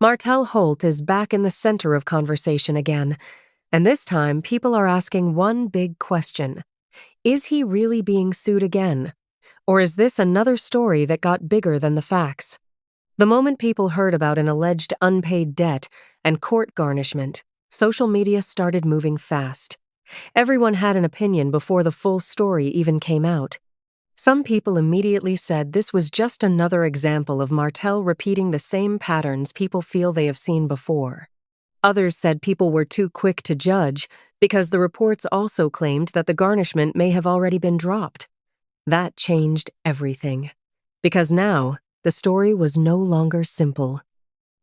Martell Holt is back in the center of conversation again, and this time people are asking one big question. Is he really being sued again? Or is this another story that got bigger than the facts? The moment people heard about an alleged unpaid debt and court garnishment, social media started moving fast. Everyone had an opinion before the full story even came out. Some people immediately said this was just another example of Martell repeating the same patterns people feel they have seen before. Others said people were too quick to judge because the reports also claimed that the garnishment may have already been dropped. That changed everything, because now the story was no longer simple.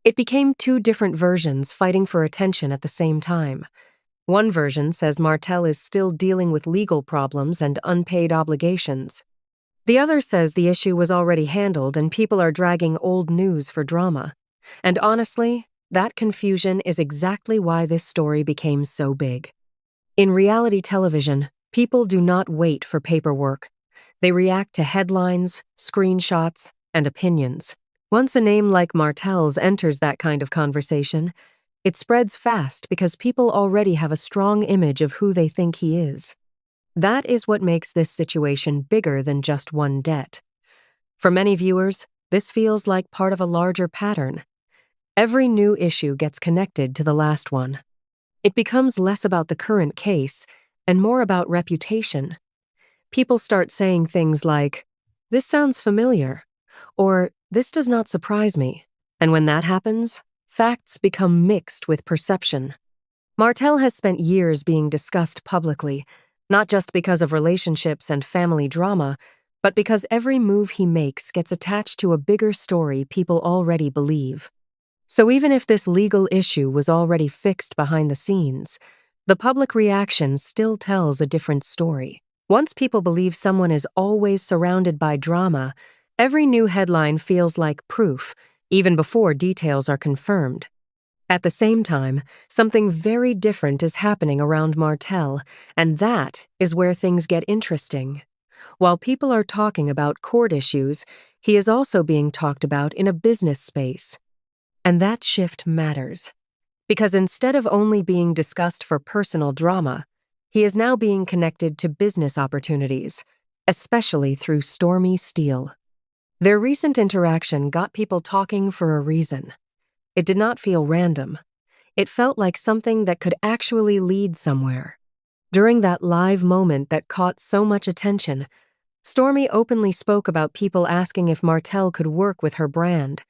It became two different versions fighting for attention at the same time. One version says Martell is still dealing with legal problems and unpaid obligations. The other says the issue was already handled and people are dragging old news for drama. And honestly, that confusion is exactly why this story became so big. In reality television, people do not wait for paperwork. They react to headlines, screenshots, and opinions. Once a name like Martell's enters that kind of conversation, it spreads fast because people already have a strong image of who they think he is. That is what makes this situation bigger than just one debt. For many viewers, this feels like part of a larger pattern. Every new issue gets connected to the last one. It becomes less about the current case and more about reputation. People start saying things like, "This sounds familiar," or "This does not surprise me." And when that happens, facts become mixed with perception. Martell has spent years being discussed publicly, not just because of relationships and family drama, but because every move he makes gets attached to a bigger story people already believe. So even if this legal issue was already fixed behind the scenes, the public reaction still tells a different story. Once people believe someone is always surrounded by drama, every new headline feels like proof, even before details are confirmed. At the same time, something very different is happening around Martell, and that is where things get interesting. While people are talking about court issues, he is also being talked about in a business space. And that shift matters, because instead of only being discussed for personal drama, he is now being connected to business opportunities, especially through Stormi Steele. Their recent interaction got people talking for a reason. It did not feel random. It felt like something that could actually lead somewhere. During that live moment that caught so much attention, Stormi openly spoke about people asking if Martell could work with her brand.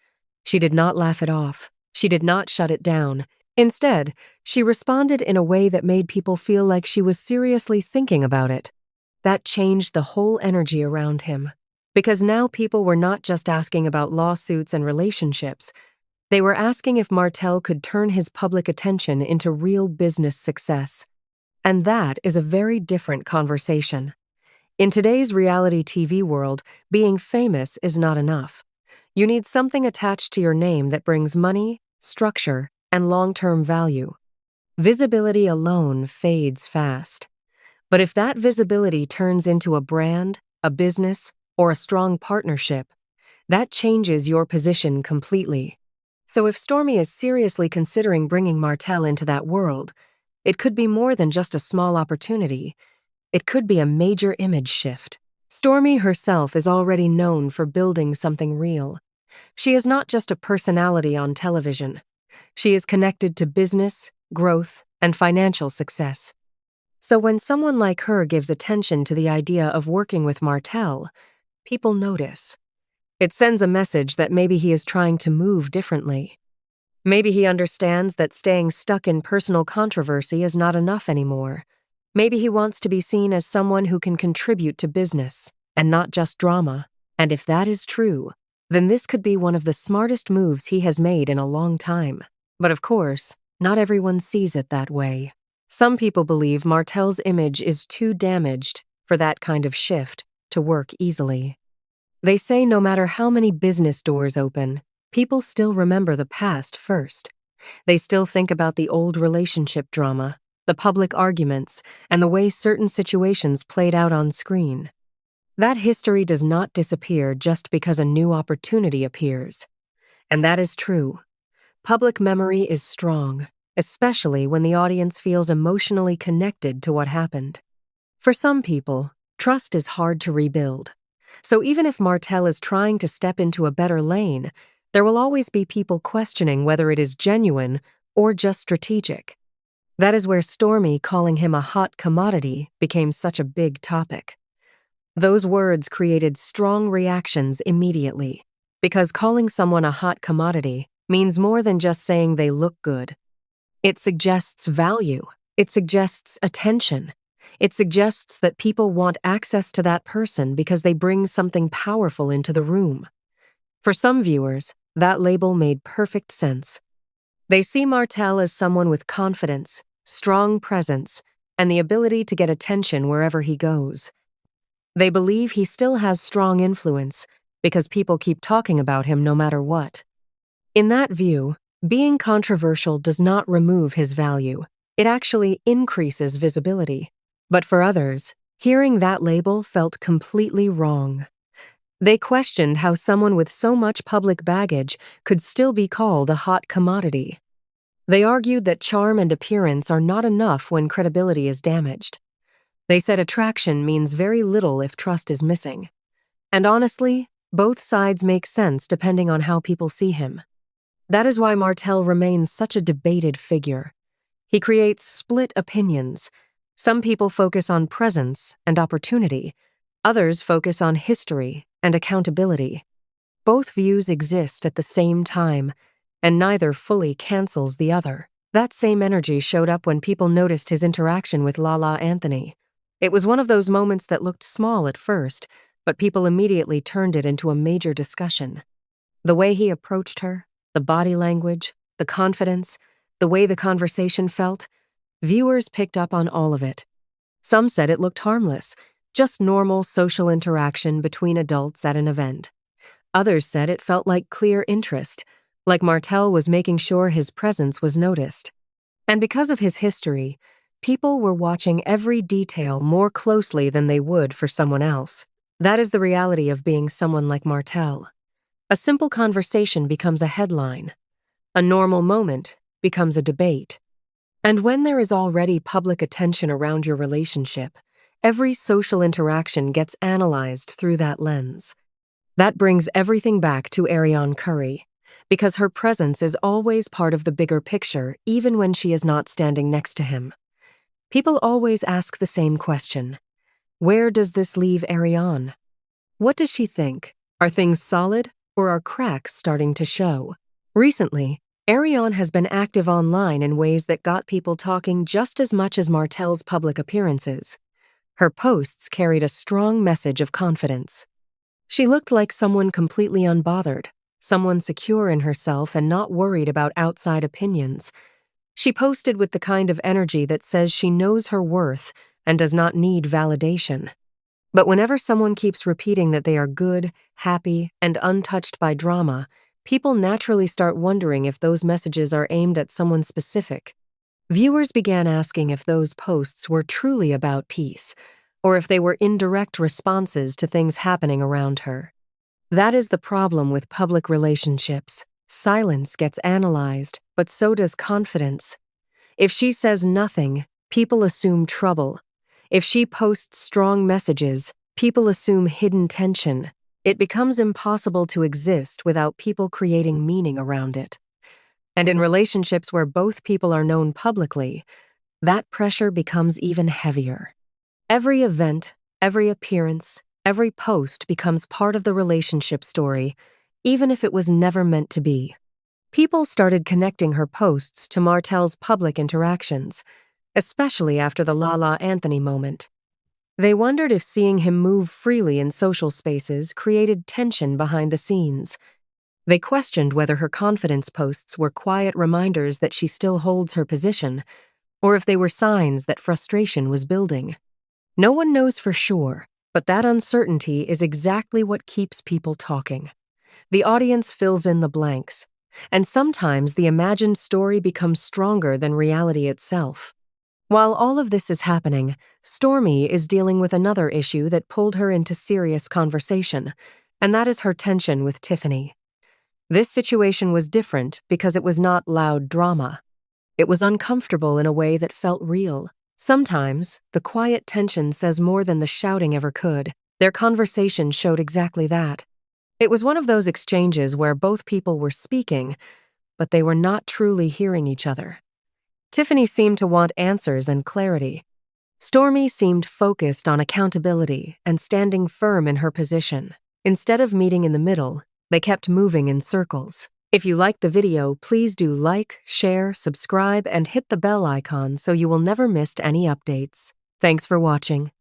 She did not laugh it off. She did not shut it down. Instead, she responded in a way that made people feel like she was seriously thinking about it. That changed the whole energy around him, because now people were not just asking about lawsuits and relationships. They were asking if Martell could turn his public attention into real business success. And that is a very different conversation. In today's reality TV world, being famous is not enough. You need something attached to your name that brings money, structure, and long-term value. Visibility alone fades fast. But if that visibility turns into a brand, a business, or a strong partnership, that changes your position completely. So if Stormi is seriously considering bringing Martell into that world, it could be more than just a small opportunity. It could be a major image shift. Stormi herself is already known for building something real. She is not just a personality on television. She is connected to business, growth, and financial success. So when someone like her gives attention to the idea of working with Martell, people notice. It sends a message that maybe he is trying to move differently. Maybe he understands that staying stuck in personal controversy is not enough anymore. Maybe he wants to be seen as someone who can contribute to business, and not just drama. And if that is true, then this could be one of the smartest moves he has made in a long time. But of course, not everyone sees it that way. Some people believe Martell's image is too damaged for that kind of shift to work easily. They say no matter how many business doors open, people still remember the past first. They still think about the old relationship drama, the public arguments, and the way certain situations played out on screen. That history does not disappear just because a new opportunity appears. And that is true. Public memory is strong, especially when the audience feels emotionally connected to what happened. For some people, trust is hard to rebuild. So even if Martell is trying to step into a better lane, there will always be people questioning whether it is genuine or just strategic. That is where Stormi calling him a hot commodity became such a big topic. Those words created strong reactions immediately, because calling someone a hot commodity means more than just saying they look good. It suggests value. It suggests attention. It suggests that people want access to that person because they bring something powerful into the room. For some viewers, that label made perfect sense. They see Martell as someone with confidence, strong presence, and the ability to get attention wherever he goes. They believe he still has strong influence because people keep talking about him no matter what. In that view, being controversial does not remove his value. It actually increases visibility. But for others, hearing that label felt completely wrong. They questioned how someone with so much public baggage could still be called a hot commodity. They argued that charm and appearance are not enough when credibility is damaged. They said attraction means very little if trust is missing. And honestly, both sides make sense depending on how people see him. That is why Martell remains such a debated figure. He creates split opinions. Some people focus on presence and opportunity. Others focus on history and accountability. Both views exist at the same time, and neither fully cancels the other. That same energy showed up when people noticed his interaction with LaLa Anthony. It was one of those moments that looked small at first, but people immediately turned it into a major discussion. The way he approached her, the body language, the confidence, the way the conversation felt, viewers picked up on all of it. Some said it looked harmless, just normal social interaction between adults at an event. Others said it felt like clear interest, like Martell was making sure his presence was noticed. And because of his history, people were watching every detail more closely than they would for someone else. That is the reality of being someone like Martell. A simple conversation becomes a headline. A normal moment becomes a debate. And when there is already public attention around your relationship, every social interaction gets analyzed through that lens. That brings everything back to Arionne Curry, because her presence is always part of the bigger picture, even when she is not standing next to him. People always ask the same question. Where does this leave Arianne? What does she think? Are things solid, or are cracks starting to show? Recently, Arianne has been active online in ways that got people talking just as much as Martell's public appearances. Her posts carried a strong message of confidence. She looked like someone completely unbothered, someone secure in herself and not worried about outside opinions. She posted with the kind of energy that says she knows her worth and does not need validation. But whenever someone keeps repeating that they are good, happy, and untouched by drama, people naturally start wondering if those messages are aimed at someone specific. Viewers began asking if those posts were truly about peace, or if they were indirect responses to things happening around her. That is the problem with public relationships. Silence gets analyzed, but so does confidence. If she says nothing, people assume trouble. If she posts strong messages, people assume hidden tension. It becomes impossible to exist without people creating meaning around it. And in relationships where both people are known publicly, that pressure becomes even heavier. Every event, every appearance, every post becomes part of the relationship story, even if it was never meant to be. People started connecting her posts to Martell's public interactions, especially after the LaLa Anthony moment. They wondered if seeing him move freely in social spaces created tension behind the scenes. They questioned whether her confidence posts were quiet reminders that she still holds her position, or if they were signs that frustration was building. No one knows for sure, but that uncertainty is exactly what keeps people talking. The audience fills in the blanks, and sometimes the imagined story becomes stronger than reality itself. While all of this is happening, Stormi is dealing with another issue that pulled her into serious conversation, and that is her tension with Tiffany. This situation was different because it was not loud drama. It was uncomfortable in a way that felt real. Sometimes, the quiet tension says more than the shouting ever could. Their conversation showed exactly that. It was one of those exchanges where both people were speaking, but they were not truly hearing each other. Tiffany seemed to want answers and clarity. Stormi seemed focused on accountability and standing firm in her position. Instead of meeting in the middle, they kept moving in circles. If you liked the video, please do like, share, subscribe, and hit the bell icon so you will never miss any updates. Thanks for watching.